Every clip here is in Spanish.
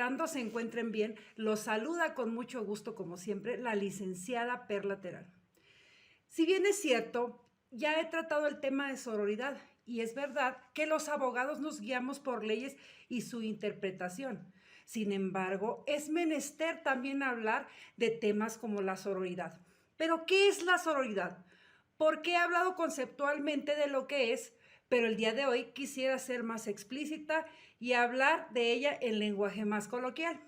Esperando se encuentren bien, los saluda con mucho gusto, como siempre, la licenciada Perla Terán. Si bien es cierto, ya he tratado el tema de sororidad y es verdad que los abogados nos guiamos por leyes y su interpretación. Sin embargo, es menester también hablar de temas como la sororidad. ¿Pero qué es la sororidad? Porque he hablado conceptualmente de lo que es, pero el día de hoy quisiera ser más explícita y hablar de ella en lenguaje más coloquial.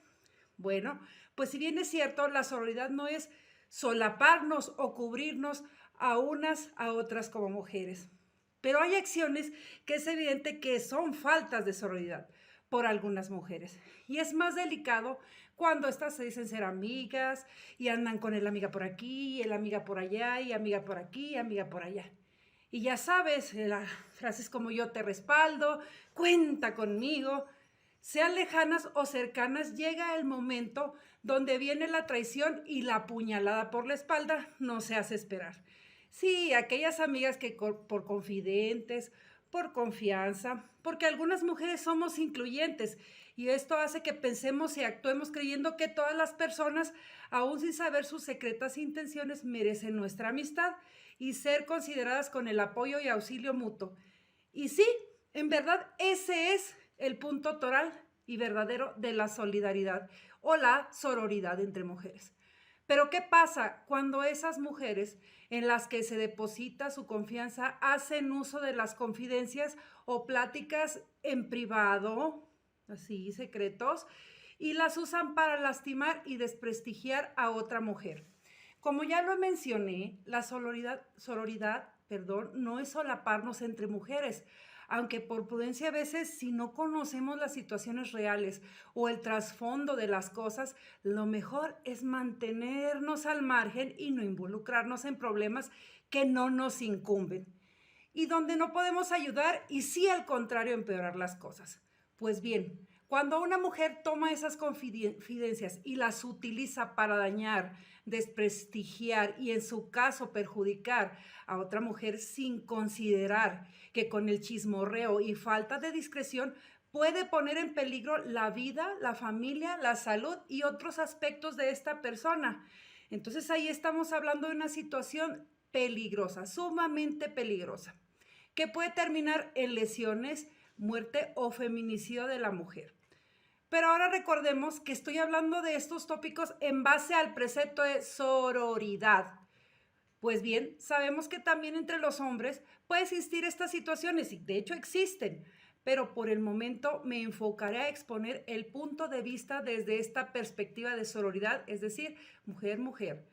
Bueno, pues si bien es cierto, la sororidad no es solaparnos o cubrirnos a unas a otras como mujeres, pero hay acciones que es evidente que son faltas de sororidad por algunas mujeres. Y es más delicado cuando estas se dicen ser amigas y andan con el amiga por aquí, el amiga por allá y amiga por aquí, amiga por allá. Y ya sabes, las frases como yo te respaldo, cuenta conmigo, sean lejanas o cercanas, llega el momento donde viene la traición y la puñalada por la espalda no se hace esperar. Sí, aquellas amigas que por confidentes, por confianza, porque algunas mujeres somos incluyentes y esto hace que pensemos y actuemos creyendo que todas las personas, aún sin saber sus secretas intenciones, merecen nuestra amistad y ser consideradas con el apoyo y auxilio mutuo. Y sí, en verdad ese es el punto toral y verdadero de la solidaridad o la sororidad entre mujeres. Pero ¿qué pasa cuando esas mujeres en las que se deposita su confianza hacen uso de las confidencias o pláticas en privado, así, secretos, y las usan para lastimar y desprestigiar a otra mujer? Como ya lo mencioné, la sororidad, no es solaparnos entre mujeres, aunque por prudencia a veces, si no conocemos las situaciones reales o el trasfondo de las cosas, lo mejor es mantenernos al margen y no involucrarnos en problemas que no nos incumben y donde no podemos ayudar y sí al contrario empeorar las cosas. Pues bien, cuando una mujer toma esas confidencias y las utiliza para dañar, desprestigiar y en su caso perjudicar a otra mujer sin considerar que con el chismorreo y falta de discreción puede poner en peligro la vida, la familia, la salud y otros aspectos de esta persona. Entonces ahí estamos hablando de una situación peligrosa, sumamente peligrosa, que puede terminar en lesiones, muerte o feminicidio de la mujer. Pero ahora recordemos que estoy hablando de estos tópicos en base al precepto de sororidad. Pues bien, sabemos que también entre los hombres puede existir estas situaciones y de hecho existen, pero por el momento me enfocaré a exponer el punto de vista desde esta perspectiva de sororidad, es decir, mujer-mujer.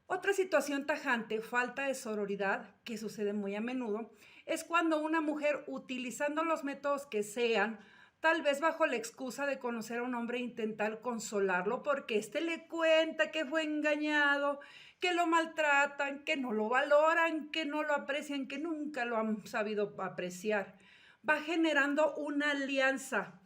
Otra situación tajante, falta de sororidad, que sucede muy a menudo, es cuando una mujer, utilizando los métodos que sean, tal vez bajo la excusa de conocer a un hombre e intentar consolarlo porque éste le cuenta que fue engañado, que lo maltratan, que no lo valoran, que no lo aprecian, que nunca lo han sabido apreciar, va generando una alianza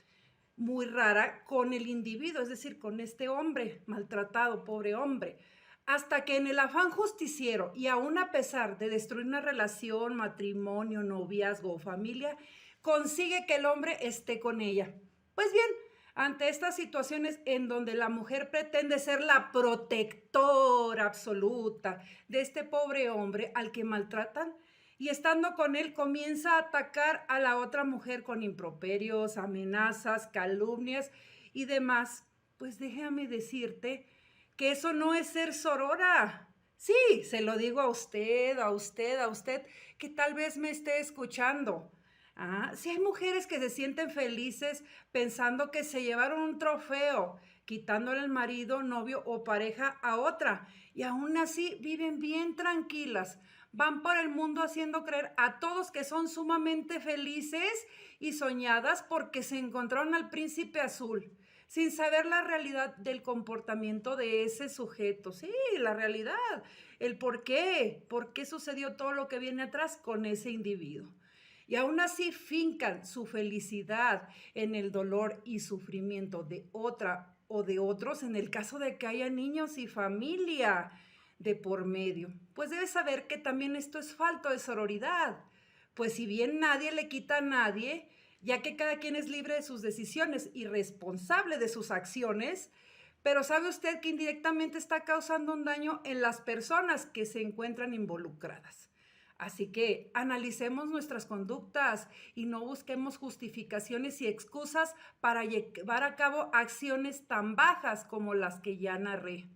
muy rara con el individuo, es decir, con este hombre maltratado, pobre hombre, hasta que en el afán justiciero y aún a pesar de destruir una relación, matrimonio, noviazgo o familia, consigue que el hombre esté con ella. Pues bien, ante estas situaciones en donde la mujer pretende ser la protectora absoluta de este pobre hombre al que maltratan, y estando con él comienza a atacar a la otra mujer con improperios, amenazas, calumnias y demás, pues déjame decirte que eso no es ser sorora. Sí, se lo digo a usted, a usted, a usted, que tal vez me esté escuchando. Sí hay mujeres que se sienten felices pensando que se llevaron un trofeo, quitándole el marido, novio o pareja a otra, y aún así viven bien tranquilas. Van por el mundo haciendo creer a todos que son sumamente felices y soñadas porque se encontraron al príncipe azul, sin saber la realidad del comportamiento de ese sujeto. Sí, la realidad, el por qué sucedió todo lo que viene atrás con ese individuo. Y aún así fincan su felicidad en el dolor y sufrimiento de otra o de otros en el caso de que haya niños y familia de por medio. Pues debes saber que también esto es falta de sororidad. Pues si bien nadie le quita a nadie, ya que cada quien es libre de sus decisiones y responsable de sus acciones, pero ¿sabe usted que indirectamente está causando un daño en las personas que se encuentran involucradas? Así que analicemos nuestras conductas y no busquemos justificaciones y excusas para llevar a cabo acciones tan bajas como las que ya narré.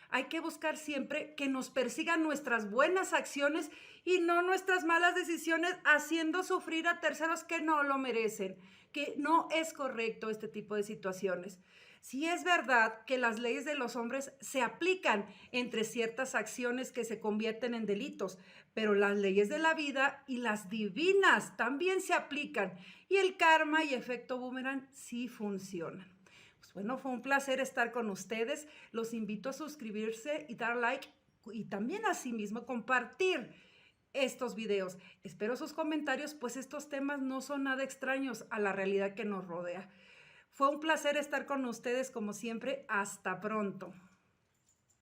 Hay que buscar siempre que nos persigan nuestras buenas acciones y no nuestras malas decisiones, haciendo sufrir a terceros que no lo merecen, que no es correcto este tipo de situaciones. Sí es verdad que las leyes de los hombres se aplican entre ciertas acciones que se convierten en delitos, pero las leyes de la vida y las divinas también se aplican y el karma y efecto boomerang sí funcionan. Pues bueno, fue un placer estar con ustedes. Los invito a suscribirse y dar like y también asimismo compartir estos videos. Espero sus comentarios, pues estos temas no son nada extraños a la realidad que nos rodea. Fue un placer estar con ustedes como siempre. Hasta pronto.